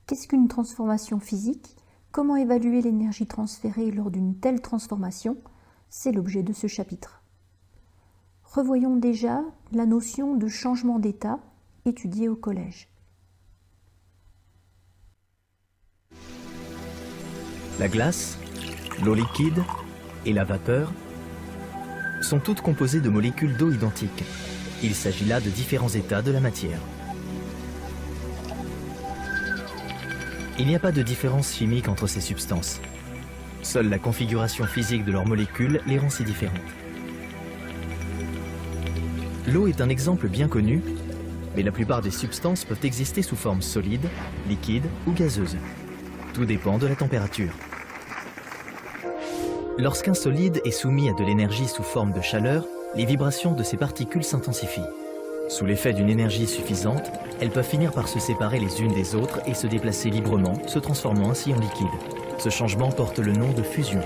Qu'est-ce qu'une transformation physique? Comment évaluer l'énergie transférée lors d'une telle transformation? C'est l'objet de ce chapitre. Revoyons déjà la notion de changement d'état étudiée au collège. La glace, l'eau liquide et la vapeur sont toutes composées de molécules d'eau identiques. Il s'agit là de différents états de la matière. Il n'y a pas de différence chimique entre ces substances. Seule la configuration physique de leurs molécules les rend si différentes. L'eau est un exemple bien connu, mais la plupart des substances peuvent exister sous forme solide, liquide ou gazeuse. Tout dépend de la température. Lorsqu'un solide est soumis à de l'énergie sous forme de chaleur, les vibrations de ses particules s'intensifient. Sous l'effet d'une énergie suffisante, elles peuvent finir par se séparer les unes des autres et se déplacer librement, se transformant ainsi en liquide. Ce changement porte le nom de fusion.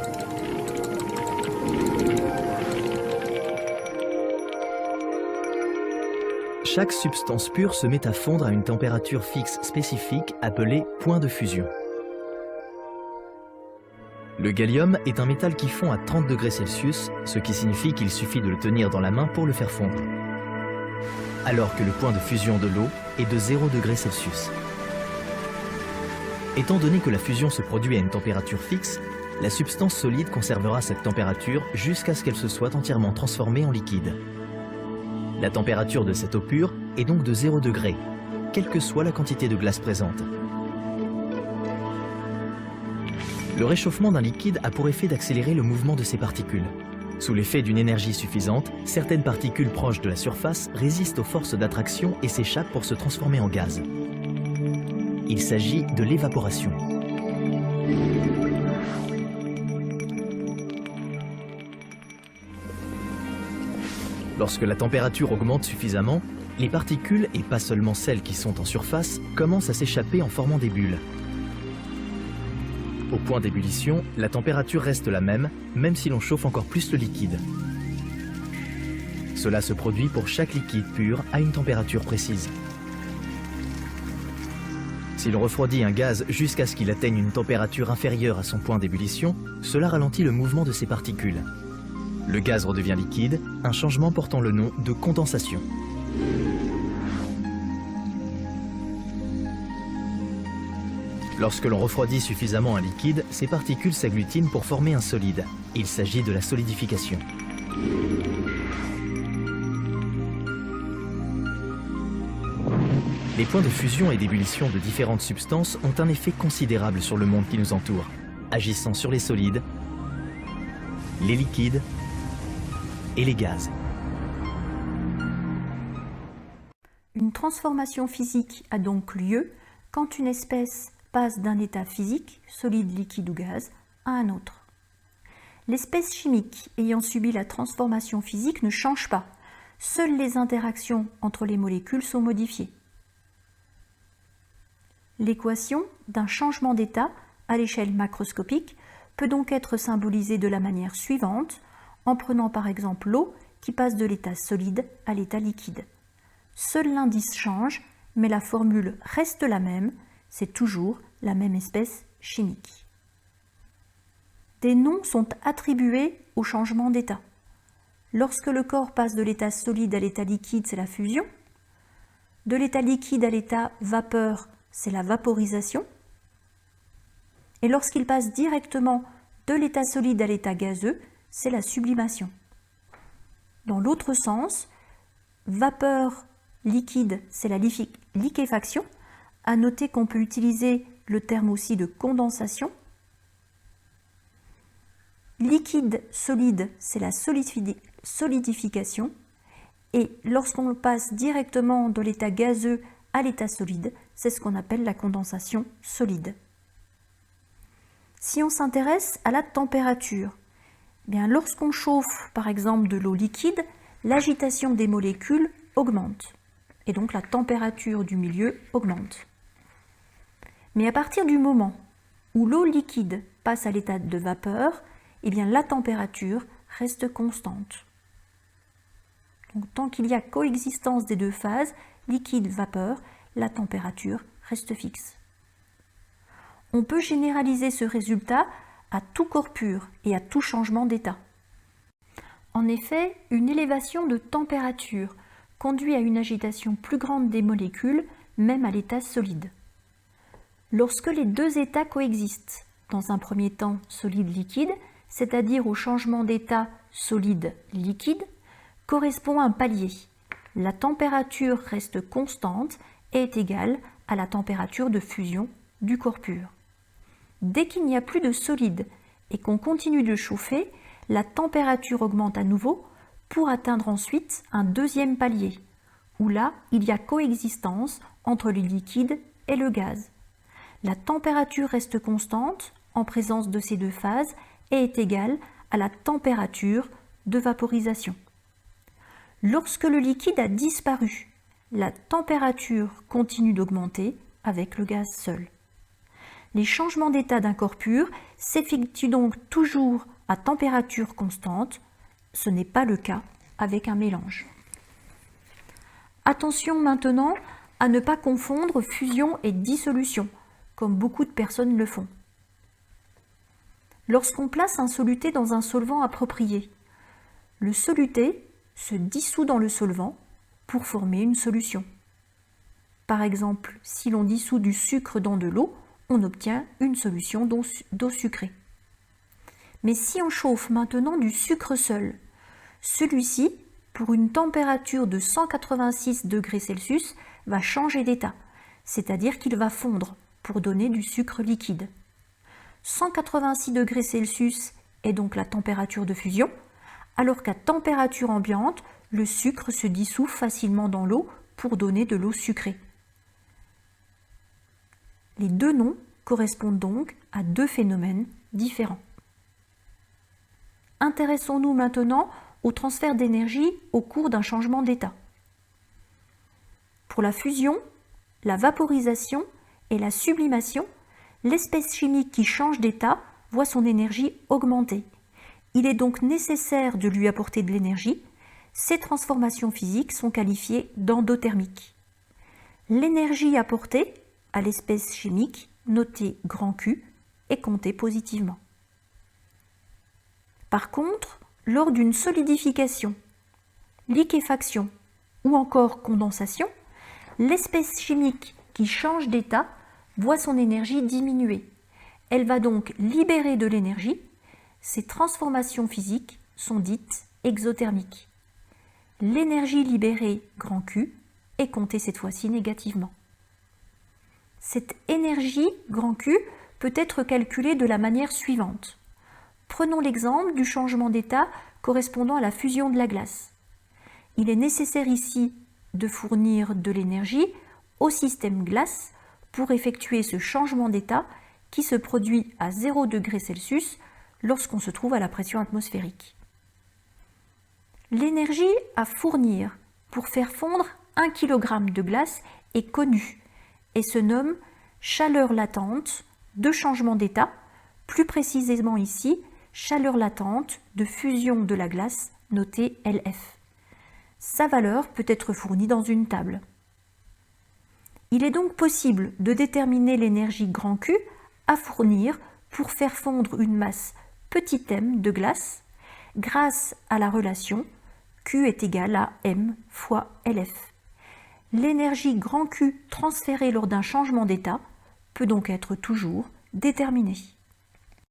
Chaque substance pure se met à fondre à une température fixe spécifique appelée point de fusion. Le gallium est un métal qui fond à 30 degrés Celsius, ce qui signifie qu'il suffit de le tenir dans la main pour le faire fondre. Alors que le point de fusion de l'eau est de 0 degrés Celsius. Étant donné que la fusion se produit à une température fixe, la substance solide conservera cette température jusqu'à ce qu'elle se soit entièrement transformée en liquide. La température de cette eau pure est donc de 0 degré, quelle que soit la quantité de glace présente. Le réchauffement d'un liquide a pour effet d'accélérer le mouvement de ses particules. Sous l'effet d'une énergie suffisante, certaines particules proches de la surface résistent aux forces d'attraction et s'échappent pour se transformer en gaz. Il s'agit de l'évaporation. Lorsque la température augmente suffisamment, les particules, et pas seulement celles qui sont en surface, commencent à s'échapper en formant des bulles. Au point d'ébullition, la température reste la même si l'on chauffe encore plus le liquide. Cela se produit pour chaque liquide pur à une température précise. Si l'on refroidit un gaz jusqu'à ce qu'il atteigne une température inférieure à son point d'ébullition, cela ralentit le mouvement de ses particules. Le gaz redevient liquide, un changement portant le nom de condensation. Lorsque l'on refroidit suffisamment un liquide, ces particules s'agglutinent pour former un solide. Il s'agit de la solidification. Les points de fusion et d'ébullition de différentes substances ont un effet considérable sur le monde qui nous entoure, agissant sur les solides, les liquides et les gaz. Une transformation physique a donc lieu quand une espèce passe d'un état physique, solide, liquide ou gaz, à un autre. L'espèce chimique ayant subi la transformation physique ne change pas. Seules les interactions entre les molécules sont modifiées. L'équation d'un changement d'état à l'échelle macroscopique peut donc être symbolisée de la manière suivante, en prenant par exemple l'eau qui passe de l'état solide à l'état liquide. Seul l'indice change, mais la formule reste la même, c'est toujours la même espèce chimique. Des noms sont attribués au changement d'état. Lorsque le corps passe de l'état solide à l'état liquide, c'est la fusion. De l'état liquide à l'état vapeur, c'est la vaporisation. Et lorsqu'il passe directement de l'état solide à l'état gazeux, c'est la sublimation. Dans l'autre sens, vapeur liquide, c'est la liquéfaction. À noter qu'on peut utiliser le terme aussi de condensation. Liquide solide, c'est la solidification. Et lorsqu'on passe directement de l'état gazeux à l'état solide, c'est ce qu'on appelle la condensation solide. Si on s'intéresse à la température, eh bien lorsqu'on chauffe par exemple de l'eau liquide, l'agitation des molécules augmente. Et donc la température du milieu augmente. Mais à partir du moment où l'eau liquide passe à l'état de vapeur, eh bien la température reste constante. Donc tant qu'il y a coexistence des deux phases, liquide-vapeur, la température reste fixe. On peut généraliser ce résultat à tout corps pur et à tout changement d'état. En effet, une élévation de température conduit à une agitation plus grande des molécules, même à l'état solide. Lorsque les deux états coexistent, dans un premier temps solide-liquide, c'est-à-dire au changement d'état solide-liquide, correspond à un palier. La température reste constante et est égale à la température de fusion du corps pur. Dès qu'il n'y a plus de solide et qu'on continue de chauffer, la température augmente à nouveau pour atteindre ensuite un deuxième palier, où là, il y a coexistence entre le liquide et le gaz. La température reste constante en présence de ces deux phases et est égale à la température de vaporisation. Lorsque le liquide a disparu, la température continue d'augmenter avec le gaz seul. Les changements d'état d'un corps pur s'effectuent donc toujours à température constante. Ce n'est pas le cas avec un mélange. Attention maintenant à ne pas confondre fusion et dissolution, comme beaucoup de personnes le font. Lorsqu'on place un soluté dans un solvant approprié, le soluté se dissout dans le solvant pour former une solution. Par exemple, si l'on dissout du sucre dans de l'eau, on obtient une solution d'eau sucrée. Mais si on chauffe maintenant du sucre seul, celui-ci, pour une température de 186 degrés Celsius, va changer d'état, c'est-à-dire qu'il va fondre pour donner du sucre liquide. 186 degrés Celsius est donc la température de fusion, alors qu'à température ambiante, le sucre se dissout facilement dans l'eau pour donner de l'eau sucrée. Les deux noms correspondent donc à deux phénomènes différents. Intéressons-nous maintenant au transfert d'énergie au cours d'un changement d'état. Pour la fusion, la vaporisation et la sublimation, l'espèce chimique qui change d'état voit son énergie augmenter. Il est donc nécessaire de lui apporter de l'énergie. Ces transformations physiques sont qualifiées d'endothermiques. L'énergie apportée à l'espèce chimique, notée grand Q, est comptée positivement. Par contre, lors d'une solidification, liquéfaction ou encore condensation, l'espèce chimique qui change d'état voit son énergie diminuer. Elle va donc libérer de l'énergie. Ces transformations physiques sont dites exothermiques. L'énergie libérée grand Q est comptée cette fois-ci négativement. Cette énergie grand Q peut être calculée de la manière suivante. Prenons l'exemple du changement d'état correspondant à la fusion de la glace. Il est nécessaire ici de fournir de l'énergie au système glace pour effectuer ce changement d'état qui se produit à 0 degré Celsius lorsqu'on se trouve à la pression atmosphérique. L'énergie à fournir pour faire fondre 1 kg de glace est connue et se nomme chaleur latente de changement d'état, plus précisément ici, chaleur latente de fusion de la glace, notée LF. Sa valeur peut être fournie dans une table. Il est donc possible de déterminer l'énergie grand Q à fournir pour faire fondre une masse petit m de glace grâce à la relation Q est égal à m fois LF. L'énergie grand Q transférée lors d'un changement d'état peut donc être toujours déterminée.